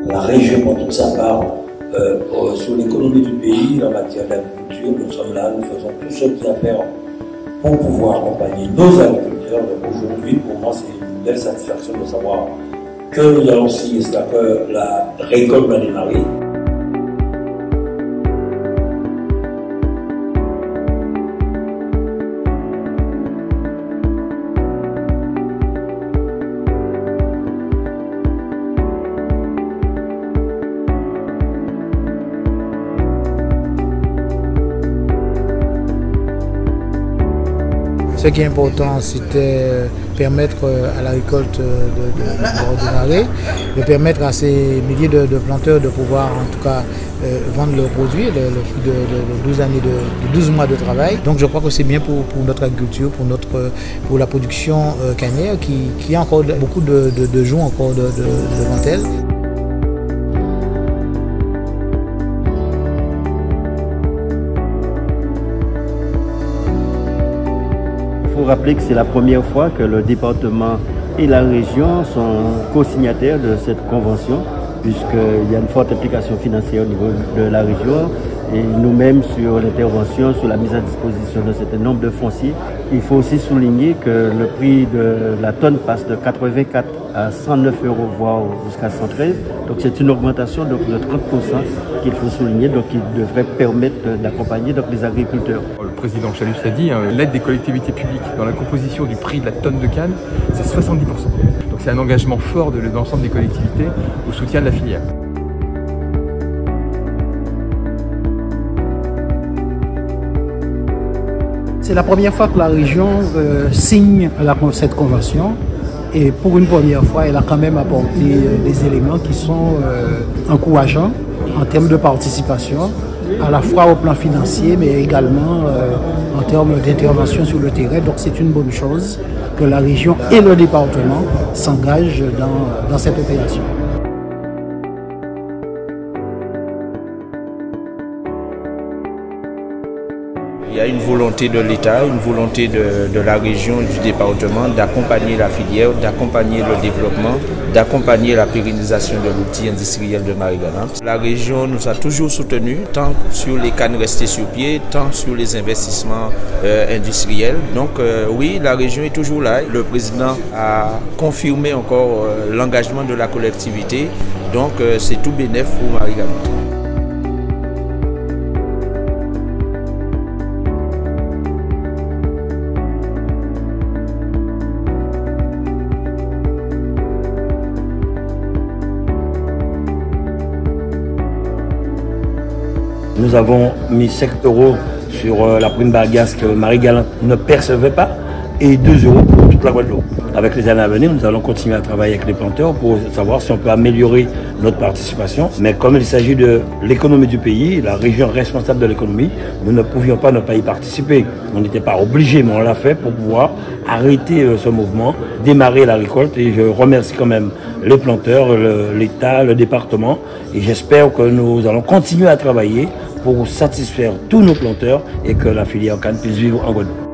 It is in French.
La région prend toute sa part sur l'économie du pays en matière d'agriculture. Nous sommes là, nous faisons tout ce qu'il y a à faire pour pouvoir accompagner nos agriculteurs. Donc aujourd'hui, pour moi, c'est une belle satisfaction de savoir que nous allons signer, c'est-à-dire que la récolte va démarrer. Ce qui est important, c'était permettre à la récolte de redémarrer, de permettre à ces milliers de planteurs de pouvoir en tout cas vendre leurs produits, le fruit de 12 mois de travail. Donc je crois que c'est bien pour notre agriculture, pour la production cannière qui a encore beaucoup de jours encore devant elle. Il faut rappeler que c'est la première fois que le département et la région sont co-signataires de cette convention, puisqu'il y a une forte implication financière au niveau de la région et nous-mêmes sur l'intervention, sur la mise à disposition d'un certain nombre de fonciers. Il faut aussi souligner que le prix de la tonne passe de 84 à 109 €, voire jusqu'à 113. Donc c'est une augmentation de 30% qu'il faut souligner, donc qui devrait permettre d'accompagner les agriculteurs. Le président Chalus l'a dit, l'aide des collectivités publiques dans la composition du prix de la tonne de canne, c'est 70%. Donc c'est un engagement fort de l'ensemble des collectivités au soutien de la filière. C'est la première fois que la région signe cette convention et pour une première fois, elle a quand même apporté des éléments qui sont encourageants en termes de participation, à la fois au plan financier mais également en termes d'intervention sur le terrain. Donc c'est une bonne chose que la région et le département s'engagent dans cette opération. Il y a une volonté de l'État, une volonté de la région, du département d'accompagner la filière, d'accompagner le développement, d'accompagner la pérennisation de l'outil industriel de Marie-Galante. La région nous a toujours soutenus, tant sur les cannes restées sur pied, tant sur les investissements industriels. Donc oui, la région est toujours là. Le président a confirmé encore l'engagement de la collectivité. Donc c'est tout bénéf pour Marie-Galante. Nous avons mis 5 € sur la prime bagasse que Marie-Galante ne percevait pas et 2 € pour toute la Guadeloupe. Avec les années à venir, nous allons continuer à travailler avec les planteurs pour savoir si on peut améliorer notre participation. Mais comme il s'agit de l'économie du pays, la région responsable de l'économie, nous ne pouvions pas ne pas y participer. On n'était pas obligé, mais on l'a fait pour pouvoir arrêter ce mouvement, démarrer la récolte. Et je remercie quand même les planteurs, l'État, le département. Et j'espère que nous allons continuer à travailler pour satisfaire tous nos planteurs et que la filière canne puisse vivre en Guadeloupe.